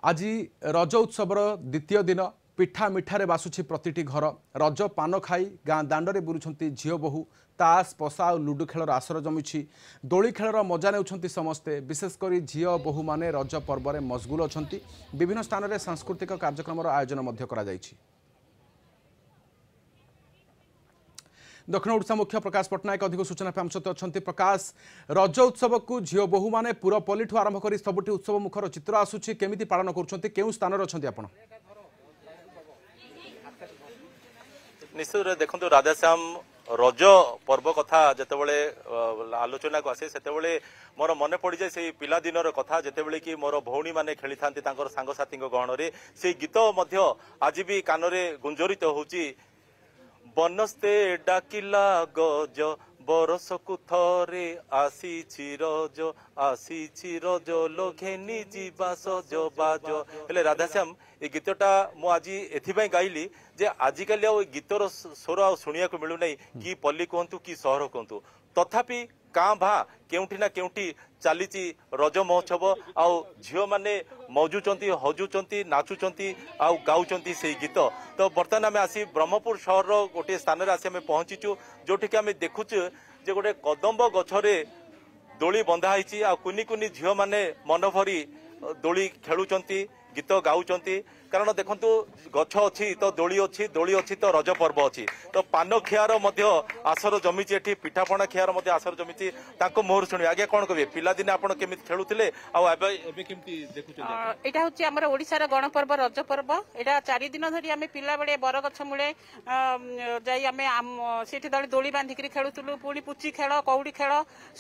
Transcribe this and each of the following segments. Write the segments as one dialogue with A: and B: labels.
A: आज रज उत्सवर द्वितीय दिन पिठा मिठारे बासुछि प्रतिटी घर रज पान खाई गाँ दांडे बुलुंट झील बोहू तास पशा और लुडु खेलर आसर जमी दोली खेलर मजा ने समस्ते विशेषकर झील बोहू माने रज पर्व में मशगुल अच्छा विभिन्न स्थान में सांस्कृतिक कार्यक्रम आयोजन दक्षिण ओडिशा मुख्य प्रकाश पट्टनायक अधिक सूचना आम सहित अच्छा प्रकाश रज उत्सव को झील बोहू मैंने पुरपल्ली ठू आरंभ कर सबुठ उत्सव मुखर चित्र आसूँ केमी पालन कर स्थान अच्छा आप
B: निश्चित देखो राधाश्याम रज पर्व कथा जितेबले आलोचना को आसे से मोर मन पड़ जाए से पिला दिन कथा जितेबले कि मोर भौणी माने खेली था सांगसाथी गहन से गीत आज भी कान गुंजरित होची बनस्ते डाकिला गज बरसकु थरे आसी रज लोघेनी जीवा सज बाज हेले राधाश्याम ये गीतटा मु आज एथिबाई गाइली जे आजिकल गीतर स्वर आ शुणिया को मिलू नहीं कि पल्ली कहतु कि सहर कहतु तथापि काँ भा केउठी ना केउठी चली रज महोत्सव आउ झील मैंने मौजुंट हजुंट नाचुंट आउ गाँच से गीत तो बर्तमान आम आसी ब्रह्मपुर सहर गोटे स्थान में आसी पहुंचीचु जोटि आम देखुचे जे गोटे कदम्ब गछरे दोली बंधा होती आ कुनी कुनी झील मैंने मन भरी दोली खेलुंट गीत गाँच कारण देखु गछ अच्छी तो दोली अच्छी तो रज पर्व अच्छी तो पान खियार आसर जमी पिठापणा खियार आसर जमी मोहर शुणी आगे कौन कहे पिलादिने आप केमी खेलुले
C: यहाँ हूँ आम ओडार गणपर्व रज पर्व यहाँ 4 दिन धरी आम पिला बेले बरगछ मूले जाई दोली बांधिक खेलुलु पुणी पुची खेल कौड़ी खेल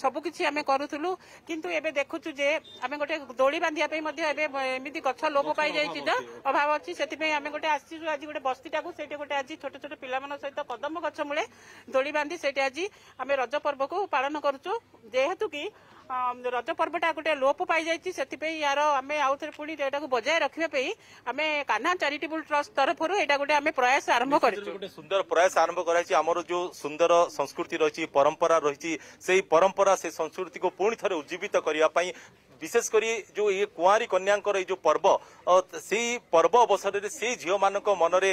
C: सबकि आम करूँ किंतु एबे देखुचु जे आम गोटे दोली बांधियापी गछ लोप पाई जाइए अभाव अच्छी से आम गोटे आज गोटे बस्तीटा से गोटे आज छोट छोट पिला सहित कदम गछ मूले दोली बांधि से आज आम रज पर्व को पालन करुचु जेहेतु कि रज पर्वटा गोटे लोप पाई जाती यार आम आउ थे पुणी को बजाय रखापी आम कान्हा चैरिटेबल ट्रस्ट तरफ यहाँ गोटे आम प्रयास आरंभ कर
B: सुंदर प्रयास आरंभ कर जो सुंदर संस्कृति रही परंपरा रही से परंपरा से संस्कृति को पुणी थे उज्जीवित करने विशेषकर जो ये कुआरी कन्या जो पर्व से पर्व अवसर से झील मान मनरे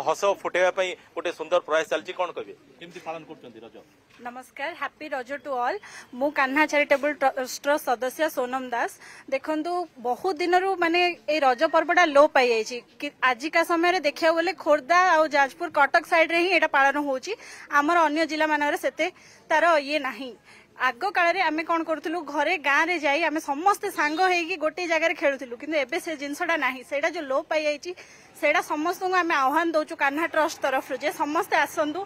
B: हस फुटाई गोटे सुंदर प्रयास चलती कौन कहे पालन कर
C: नमस्कार हैप्पी रज टू ऑल मु कान्हा चैरिटेबल ट्रस्ट सदस्य सोनम दास देखंतु बहुत दिन माने ए रज पर्वटा लो पाई जाइए आजिका समय देखा गले खोर्धा और जाजपुर कटक साइड रे ही एटा पालन होची आमर अन्य जिला मान से तार ये नहीं आग काल आम कौन करूँ घरे गाँव में जाई आम समस्ते सांग होगी गोटे जगह खेलुलु कि एबे से जिनसटा नहीं सेटा जो लोप पाई जाइए सेटा समस्त को आम आह्वान दौचु कान्हा ट्रस्ट तरफ जे समस्ते आसतु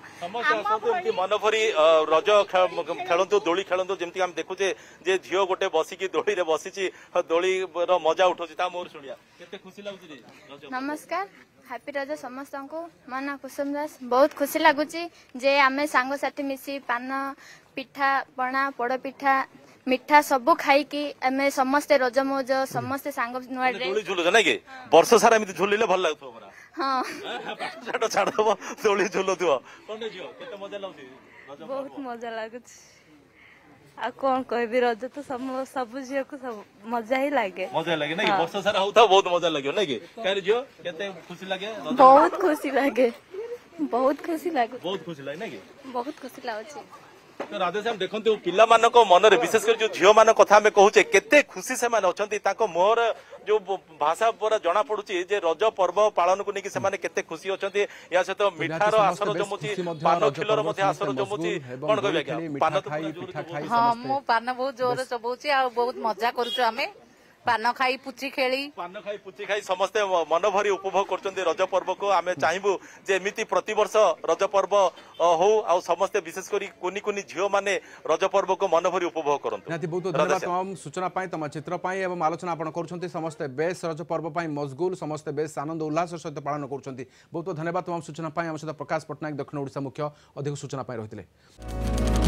B: मन भरी रज खेलतु दोली खेलतु जमी आम देखुचे जे झील गोटे बसिकी दोली बसी दोली मजा उठा मोर शुणिया केते खुशी लगुच
D: नमस्कार हैप्पी रज समस्त को मो ना कुसुम दास बहुत खुशी लगुच जे आम सांगसाथी मिसी पान पिठा पणा पोड़ पिठा मिठा सब खाई आम समस्ते रज मौज समस्ते सांग
B: वर्ष सारा झुलिले भल लगुव
D: हाँ
B: छाड़ब दोली झुलुव
E: बहुत मजा लगुच आ कौन कहबी रज तो सब झील को सब मजा ही लगे
B: ना वर्ष सारा होता बहुत मजा लगे ना कि झील केते खुशी लगे
E: बहुत खुशी लगे बहुत खुशी लगे
B: ना कि
E: बहुत खुशी लगुच
B: तो राधेश्याम देखो पिला मान मन विशेषकर जो झील मान कथा कहूचे केते खुशी से अच्छा मोहर जो भाषा पूरा जना पड़ुची जे रज पर्व पालन को लेकिन से केते खुशी अच्छा या सहित मिठार आसर जमुची पान खिलर आसर जमुची कौन कहबे पान
F: हाँ मो पान बहुत जोर चबाउची आ बहुत मजा करूछु आमे पान खाई पुची खाई
B: समस्ते मन भरी उपभोग कर रज पर्व को आम चाहबू जे एमती प्रतिवर्ष रज पर्व हो आ समस्ते विशेषकर कुनी कुनी झील माने रज पर्व को मन भरी उपभोग करते
A: बहुत धन्यवाद तमाम सूचना तुम चित्र एवं आलोचना आप कर समस्ते बेस रज पर्व मशगुल समस्ते बेस आनंद उल्लास सहित पालन कर बहुत धन्यवाद तमाम सूचना आम सहित प्रकाश पट्टनायक दक्षिण ओडिशा मुख्य अधिक सूचना रही।